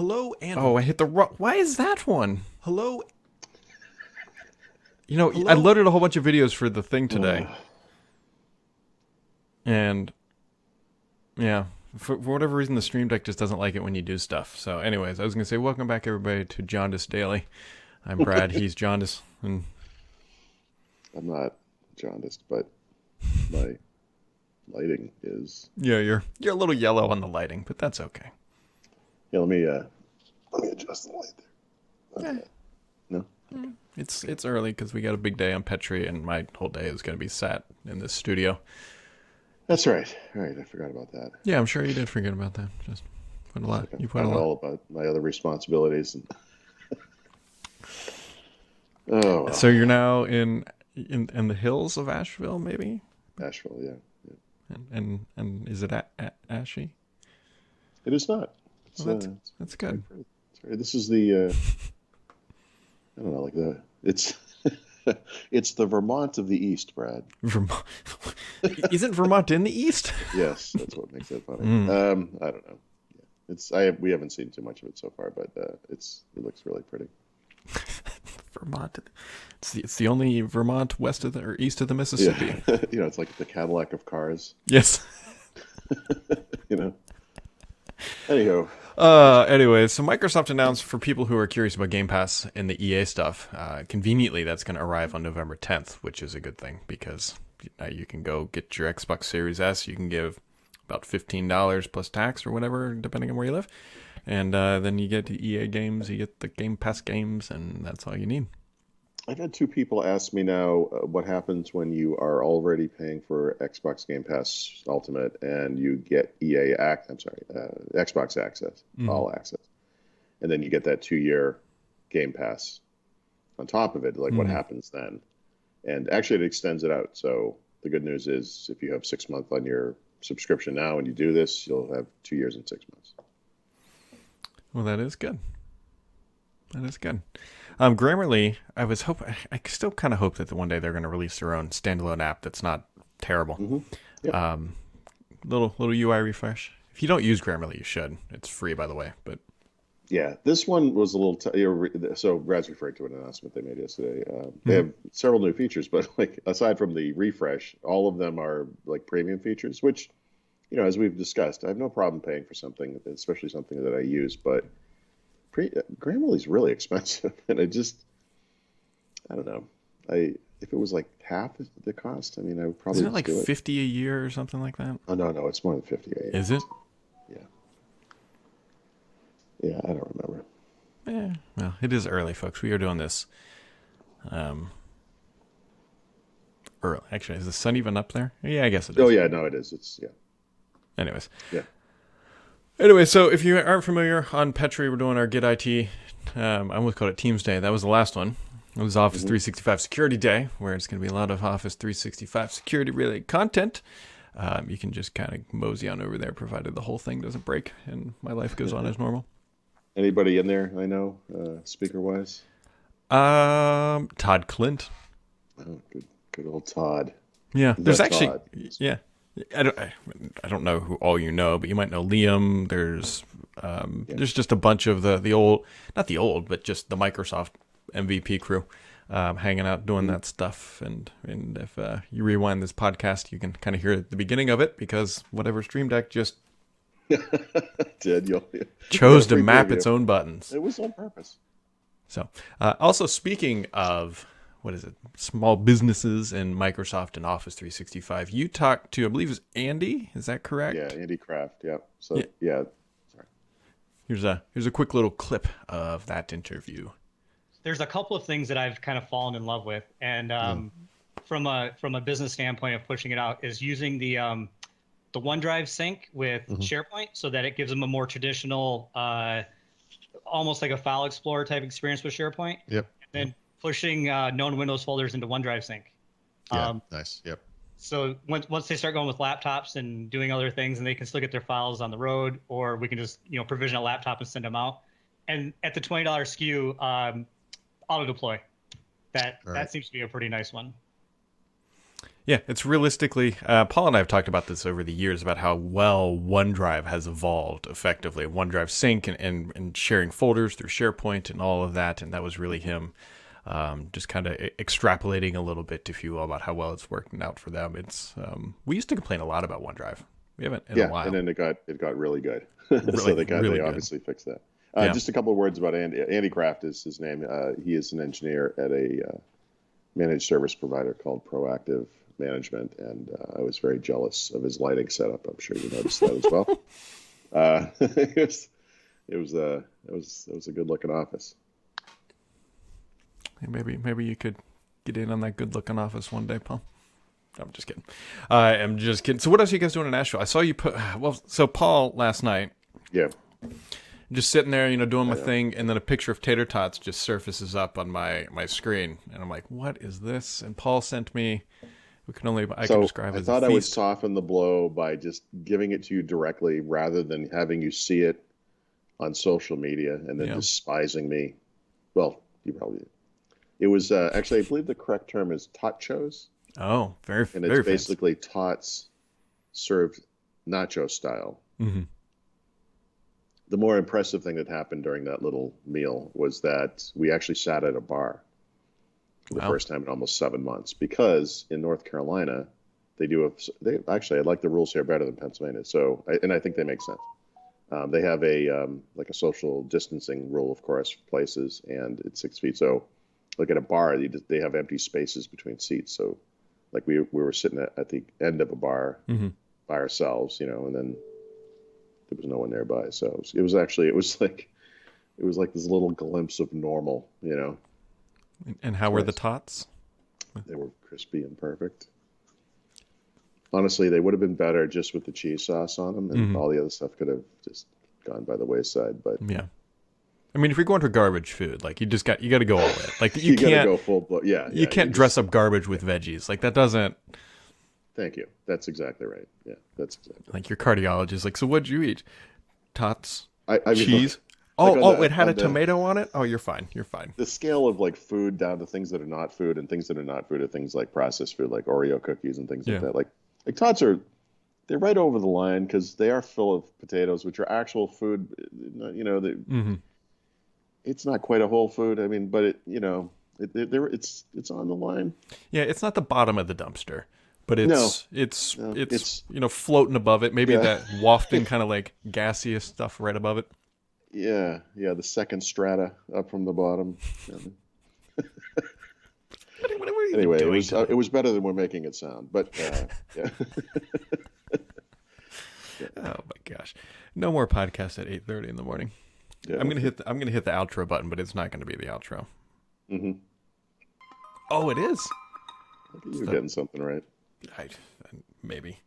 Hello, Andrew. Oh, I hit the wrong. Why is that one? Hello. I Hello. loaded a whole bunch of videos for the thing today, and yeah, for whatever reason, the Stream Deck just doesn't like it when you do stuff. So, anyways, I was gonna say, welcome back everybody to Jaundice Daily. I'm Brad. He's Jaundice, and I'm not jaundiced, but my lighting is. yeah, you're a little yellow on the lighting, but that's okay. Yeah, let me adjust the light there. No, It's early because we got a big day on Petri, and my whole day is gonna be sat in this studio. that's right. All right, I forgot about that. Yeah, I'm sure you did forget about that. Just put a lot. I You put a forgot lot. all about my other responsibilities. Oh, well. So you're now in the hills of Asheville, maybe, Asheville, yeah. and is it ashy? It is not. It's, Well, it's that's good. this is the. I don't know, it's. It's the Vermont of the East, Brad. Vermont. Isn't Vermont in the east? Yes, that's what makes it funny. I don't know. Yeah. We haven't seen too much of it so far, but it looks really pretty. Vermont. It's the only Vermont west of or east of the Mississippi. Yeah, it's like the Cadillac of cars. Yes. you know. Anyhow, Anyways, so Microsoft announced for people who are curious about Game Pass and the EA stuff, conveniently that's going to arrive on November 10th, which is a good thing because now you can go get your Xbox Series S. You can give about $15 plus tax or whatever, depending on where you live. And then you get the EA games, you get the Game Pass games, and that's all you need. I've had two people ask me now what happens when you are already paying for Xbox Game Pass Ultimate and you get Xbox Access, All Access, and then you get that 2-year Game Pass on top of it. Like, what happens then? And actually, it extends it out. So the good news is, if you have 6 months on your subscription now and you do this, you'll have 2 years and 6 months. Well, that is good. That is good. Grammarly, I still kind of hope that one day they're going to release their own standalone app that's not terrible. Mm-hmm. Yep. Little UI refresh. If you don't use Grammarly, you should. It's free, by the way. But Yeah, this one was a little. So Brad's referring to an announcement they made yesterday. They have several new features, but like aside from the refresh, all of them are like premium features. Which, as we've discussed, I have no problem paying for something, especially something that I use. But Grammarly's really expensive, and I don't know. If it was like half the cost, I would probably isn't it just like do it. 50 a year or something like that? Oh no, it's more than 58. Is it? Yeah. Yeah, I don't remember. Well, it is early, folks. We are doing this early. Actually, is the sun even up there? Yeah, I guess it is. Oh yeah, no, it is. It's Anyways. yeah. Anyway, so if you aren't familiar, on Petri, we're doing our Get IT. I almost called it Teams Day. That was the last one. It was Office 365 Security Day, where it's going to be a lot of Office 365 security-related content. You can just kind of mosey on over there, provided the whole thing doesn't break and my life goes on as normal. Anybody in there I know, speaker-wise? Todd Clint. Oh, good old Todd. Yeah, there's The actually, Todd. yeah. I don't know who all you know, but you might know Liam. There's just a bunch of the old, not the old, but just the Microsoft MVP crew hanging out doing that stuff. And if you rewind this podcast, you can kind of hear the beginning of it because whatever Stream Deck just chose to map its own buttons. It was on purpose. So, also speaking of, what is it, small businesses and Microsoft and Office 365, you talked to, I believe it was Andy, is that correct? Yeah, Andy Kraft. Yeah. So yeah. Sorry. Here's a quick little clip of that interview. There's a couple of things that I've kind of fallen in love with, and from a business standpoint of pushing it out is using the OneDrive sync with SharePoint, so that it gives them a more traditional, almost like a file explorer type experience with SharePoint. Yep. And then pushing known Windows folders into OneDrive sync. Yeah. Nice. Yep. So once they start going with laptops and doing other things, and they can still get their files on the road, or we can just provision a laptop and send them out. And at the $20 SKU, auto deploy. That seems to be a pretty nice one. Yeah, it's realistically, Paul and I have talked about this over the years about how well OneDrive has evolved effectively. OneDrive Sync and sharing folders through SharePoint and all of that. And that was really him just kind of extrapolating a little bit, if you will, about how well it's working out for them. It's we used to complain a lot about OneDrive. We haven't in a while. And then it got really good. Really, so they really obviously fixed that. Yeah. Just a couple of words about Andy. Andy Kraft is his name. He is an engineer at a managed service provider called Proactive Management, and I was very jealous of his lighting setup. I'm sure you noticed that as well. It was a good looking office. Maybe you could get in on that good looking office one day, Paul. I'm just kidding. I am just kidding. So what else are you guys doing in Nashville? I saw you put so Paul last night. Yeah. Just sitting there, doing my thing, and then a picture of tater tots just surfaces up on my screen, and I'm like, "What is this?" And Paul sent me. I can describe it as a I thought I would feast. soften the blow by just giving it to you directly, rather than having you see it on social media and then despising me. Well, you probably did. It was actually, I believe the correct term is tachos, Oh, very, and very it's basically tots served nacho style. Mm-hmm. The more impressive thing that happened during that little meal was that we actually sat at a bar for the first time in almost 7 months, because in North Carolina I like the rules here better than Pennsylvania. So, I think they make sense. They have a like a social distancing rule, of course, for places, and it's 6 feet. So, like at a bar, they have empty spaces between seats. So, like we were sitting at the end of a bar by ourselves, and then there was no one nearby. So it was like this little glimpse of normal, And how were the tots? They were crispy and perfect. Honestly, they would have been better just with the cheese sauce on them, and all the other stuff could have just gone by the wayside. But yeah, I mean, if you're going to garbage food, like you got to go all in. Like you gotta can't go full blow. Yeah, you can't dress up garbage with veggies. Like that doesn't. Thank you. That's exactly right. Yeah, that's exactly. Like your cardiologist, like, so what'd you eat? Tots, I mean, cheese. It had a tomato on it. Oh, you're fine. You're fine. The scale of like food down to things that are not food, and things that are not food are things like processed food, like Oreo cookies and things like that. Like tots they're right over the line because they are full of potatoes, which are actual food. It's not quite a whole food. I mean, but it's on the line. Yeah, it's not the bottom of the dumpster, but it's floating above it. Maybe that wafting kind of like gaseous stuff right above it. Yeah, the second strata up from the bottom. Anyway, it was better than we're making it sound. But yeah. Oh my gosh, no more podcast at 8:30 in the morning. Yeah. I'm gonna hit the outro button, but it's not gonna be the outro. Mm-hmm. Oh, it is. You're getting something right. Maybe.